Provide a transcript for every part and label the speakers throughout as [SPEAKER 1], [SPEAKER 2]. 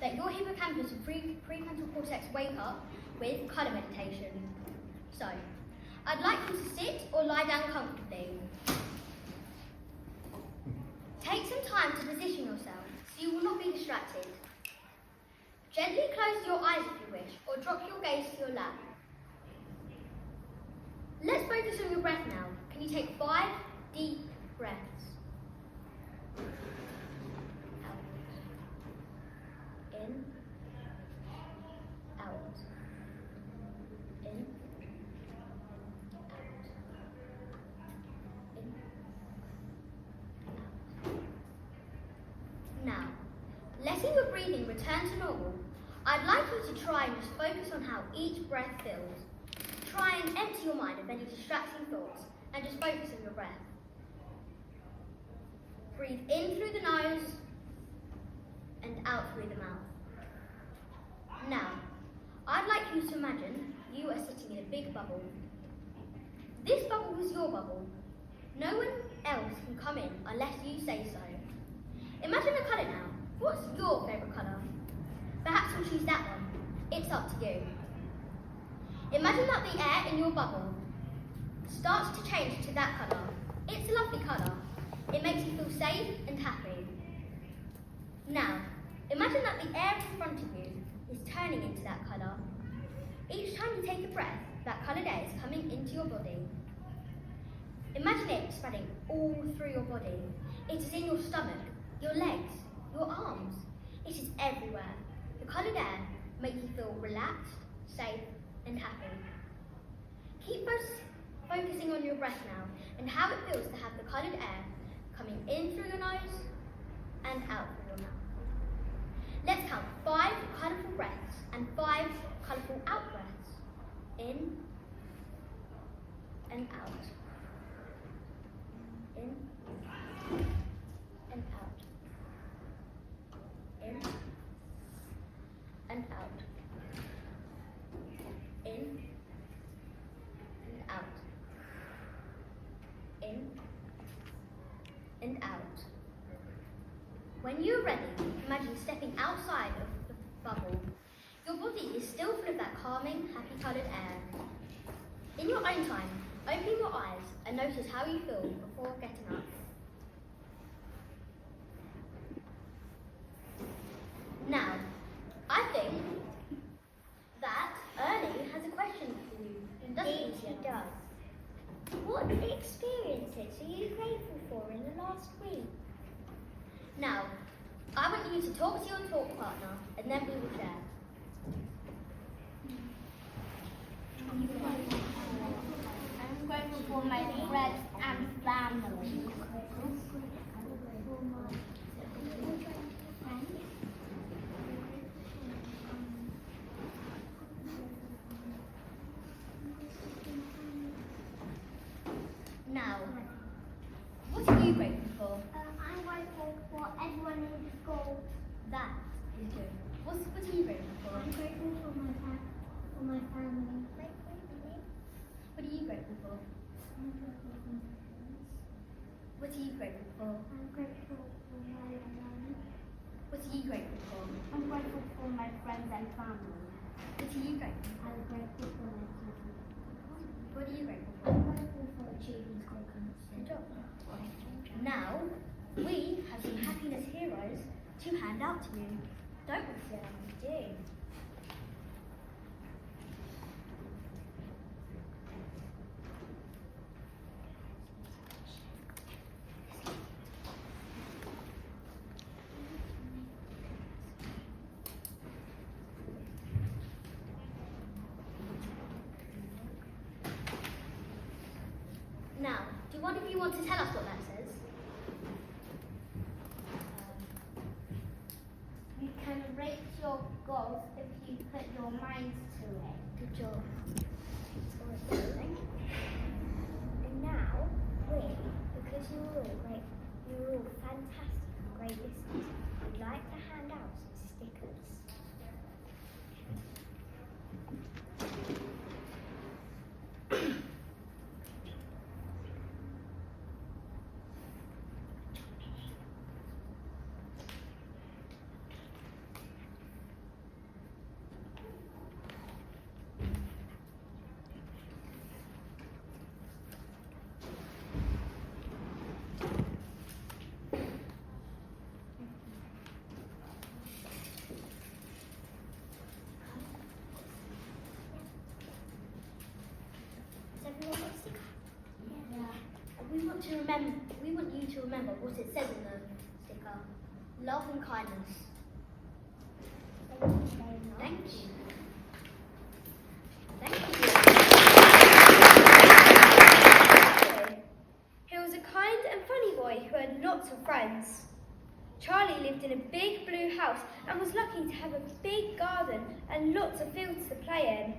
[SPEAKER 1] let your hippocampus and prefrontal cortex wake up with colour meditation. So, I'd like you to sit or lie down comfortably. Take some time to position yourself so you will not be distracted. Gently close your eyes if you wish, or drop your gaze to your lap. Let's focus on your breath now. Can you take 5 deep breaths? Out. In. Out. In. Out. In. Out. Now, letting your breathing return to normal, I'd like you to try and just focus on how each breath feels. Try and empty your mind of any distracting thoughts and just focus on your breath. Breathe in through the nose and out through the mouth. Now, I'd like you to imagine you are sitting in a big bubble. This bubble is your bubble. No one else can come in unless you say so. Imagine a colour now. What's your favourite colour? Perhaps you'll choose that one. It's up to you. Imagine that the air in your bubble starts to change to that colour. It's a lovely colour. It makes you feel safe and happy. Now, imagine that the air in front of you is turning into that colour. Each time you take a breath, that coloured air is coming into your body. Imagine it spreading all through your body. It is in your stomach, your legs, your arms. It is everywhere. The coloured air makes you feel relaxed, safe, and happy. Keep focusing on your breath now and how it feels to have the coloured air coming in through your nose and out through your mouth. Let's count 5 colourful breaths and 5 colourful out breaths. In and out. In and out. In and out. In and out. In and out. When you're ready, imagine stepping outside of the bubble. Your body is still full of that calming, happy coloured air. In your own time, open your eyes and notice how you feel before getting up. Now, I think that Ernie has a question for you.
[SPEAKER 2] Indeed, she does. What experiences are you grateful for in the last week?
[SPEAKER 1] Now, I want you to talk to your talk partner, and then we will share.
[SPEAKER 2] I'm grateful for my friends and family.
[SPEAKER 1] Now, what are you grateful for?
[SPEAKER 2] I'm grateful for everyone in school.
[SPEAKER 1] That is good. What are you grateful for?
[SPEAKER 2] I'm grateful for my family.
[SPEAKER 1] What are you grateful for?
[SPEAKER 2] I'm grateful for my friends.
[SPEAKER 1] What are you grateful for?
[SPEAKER 2] I'm grateful for my family.
[SPEAKER 1] What are you grateful for?
[SPEAKER 2] I'm grateful for my friends and family.
[SPEAKER 1] What are you grateful for?
[SPEAKER 2] I'm grateful for my family.
[SPEAKER 1] What are you grateful for?
[SPEAKER 2] I'm grateful for achieving goals.
[SPEAKER 1] Good job. Now, we have some happiness heroes to hand out to you. Don't we, Sarah? We do. Now, do one of you want to tell us what that says?
[SPEAKER 2] You can reach your goals if you put your mind to it.
[SPEAKER 1] Good job.
[SPEAKER 2] And now, because you're all great, you're all fantastic and great listeners, we'd like to hand out some stickers.
[SPEAKER 1] we want you to remember what it says on the sticker. Love and kindness. Thank you. Thank you.
[SPEAKER 2] He was a kind and funny boy who had lots of friends. Charlie lived in a big blue house and was lucky to have a big garden and lots of fields to play in.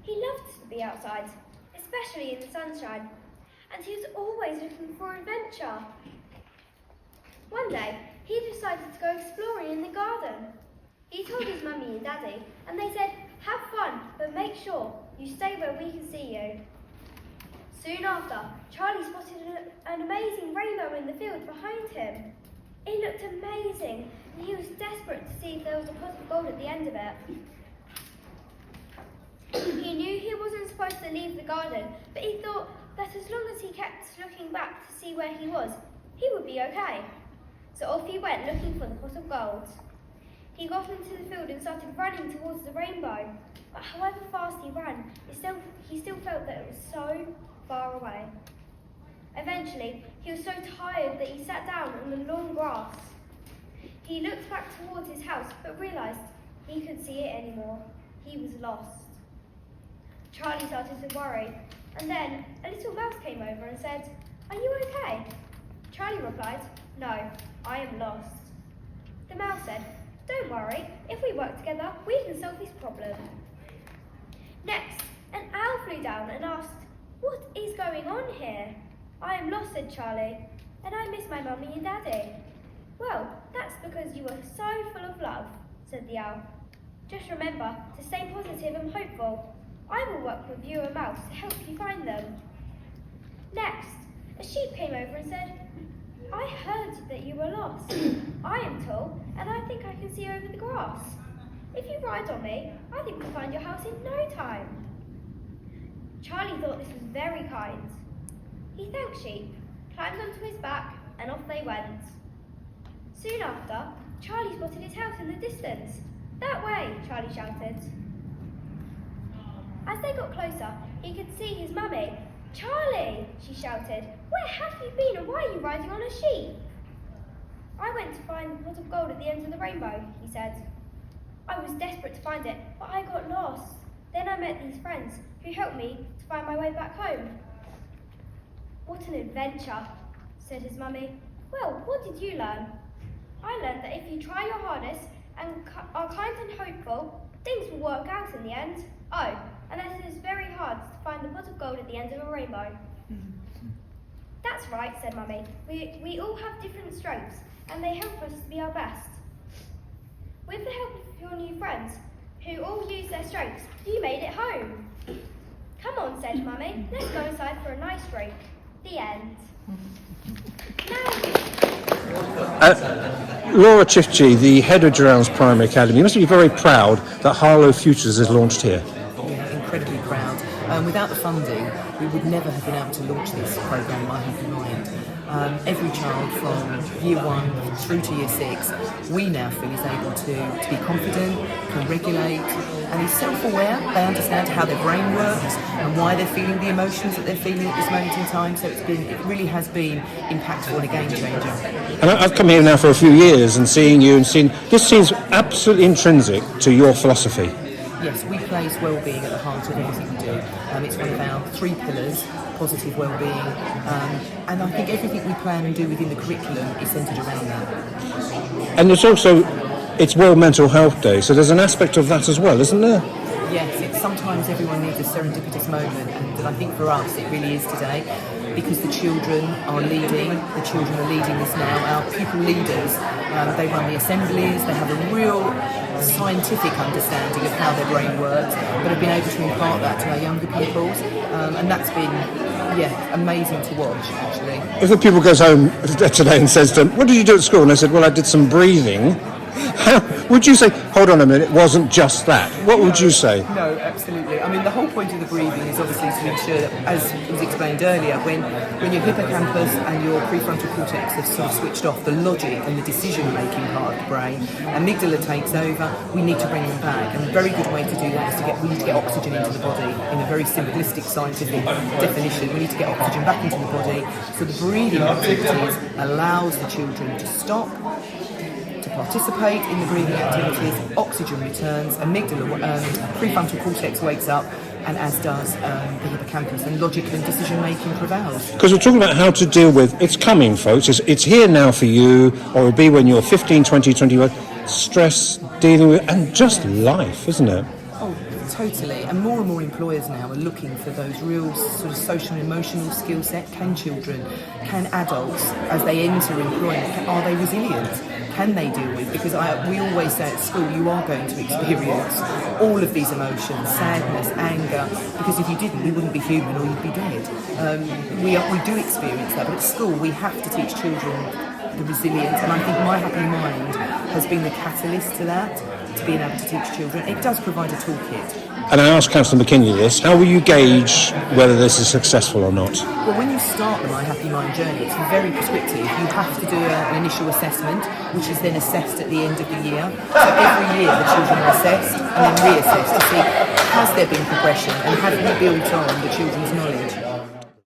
[SPEAKER 2] He loved to be outside, especially in the sunshine, and he was always looking for adventure. One day, he decided to go exploring in the garden. He told his mummy and daddy, and they said, "Have fun, but make sure you stay where we can see you." Soon after, Charlie spotted an amazing rainbow in the field behind him. It looked amazing, and he was desperate to see if there was a pot of gold at the end of it. He knew he wasn't supposed to leave the garden, but he thought that as long as he kept looking back to see where he was, he would be okay. So off he went looking for the pot of gold. He got into the field and started running towards the rainbow, but however fast he ran, he still felt that it was so far away. Eventually, he was so tired that he sat down on the long grass. He looked back towards his house, but realised he couldn't see it anymore. He was lost. Charlie started to worry, and then a little mouse came over and said, "Are you okay?" Charlie replied, "No, I am lost." The mouse said, "Don't worry, if we work together, we can solve this problem." Next, an owl flew down and asked, "What is going on here?" "I am lost," said Charlie, "and I miss my mummy and daddy." "Well, that's because you are so full of love," said the owl. "Just remember to stay positive and hopeful. I will work with you and Mouse to help you find them." Next, a sheep came over and said, "I heard that you were lost. I am tall and I think I can see over the grass. If you ride on me, I think we'll find your house in no time." Charlie thought this was very kind. He thanked Sheep, climbed onto his back, and off they went. Soon after, Charlie spotted his house in the distance. "That way," Charlie shouted. As they got closer, he could see his mummy. "Charlie," she shouted, "where have you been and why are you riding on a sheep?" "I went to find the pot of gold at the end of the rainbow," he said. "I was desperate to find it, but I got lost. Then I met these friends who helped me to find my way back home." "What an adventure," said his mummy. "Well, what did you learn?" "I learned that if you try your hardest and are kind and hopeful, things will work out in the end. Oh, and that it is very hard to find the pot of gold at the end of a rainbow." "That's right," said Mummy. We all have different strengths, and they help us to be our best. With the help of your new friends, who all use their strengths, you made it home. "Come on," said Mummy. "Let's go inside for a nice drink." The end.
[SPEAKER 3] Laura Chifchi, the head of Jerounds Primary Academy, you must be very proud that Harlow Futures is launched here.
[SPEAKER 4] Yeah, incredibly proud. Without the funding, we would never have been able to launch this programme, My Happy Mind. Every child from year 1 through to year 6, we now feel is able to be confident, can regulate, and is self-aware. They understand how their brain works and why they're feeling the emotions that they're feeling at this moment in time. So it really has been impactful and a game changer.
[SPEAKER 3] And I've come here now for a few years and seeing you and seeing, this seems absolutely intrinsic to your philosophy.
[SPEAKER 4] Yes, we place well-being at the heart of everything we do. It's one of our 3 pillars, positive well-being, and I think everything we plan and do within the curriculum is centred around that.
[SPEAKER 3] And it's World Mental Health Day, so there's an aspect of that as well, isn't there?
[SPEAKER 4] Yes, sometimes everyone needs a serendipitous moment, and I think for us it really is today, because the children are leading this now. Our pupil leaders, they run the assemblies, they have a real scientific understanding of how their brain works, but have been able to impart that to our younger pupils, and that's been amazing to watch, actually.
[SPEAKER 3] If a pupil goes home today and says to them, "What did you do at school?" and I said, "Well, I did some breathing," how would you say, "Hold on a minute, it wasn't just that"? What would you say?
[SPEAKER 4] No, absolutely. I mean, the whole point of the breathing is obviously to ensure that, as was explained earlier, when your hippocampus and your prefrontal cortex have sort of switched off, the logic and the decision-making part of the brain, amygdala takes over, we need to bring them back. And a very good way to do that is we need to get oxygen into the body. In a very simplistic scientific definition, we need to get oxygen back into the body. So the breathing activities allows the children to stop, to participate in the breathing activities, oxygen returns, amygdala, prefrontal cortex wakes up, and as does the hippocampus, and logic and decision making prevails.
[SPEAKER 3] Because we're talking about how to deal with, it's coming, folks, it's here now for you, or it'll be when you're 15, 20, 21, stress, dealing with, and just life, isn't it?
[SPEAKER 4] Oh, totally. And more employers now are looking for those real sort of social and emotional skill set. Can children, can adults, as they enter employment, are they resilient? Can they deal with? Because we always say at school, you are going to experience all of these emotions, sadness, anger, because if you didn't, you wouldn't be human or you'd be dead. We do experience that, but at school we have to teach children the resilience, and I think My Happy Mind has been the catalyst to that, to being able to teach children. It does provide a toolkit.
[SPEAKER 3] And I asked Councillor McKinley this, how will you gauge whether this is successful or not?
[SPEAKER 4] Well, when you start the My Happy Mind journey, it's very prescriptive. You have to do an initial assessment, which is then assessed at the end of the year. So every year the children are assessed and then reassessed to see, has there been progression and have we built on the children's knowledge?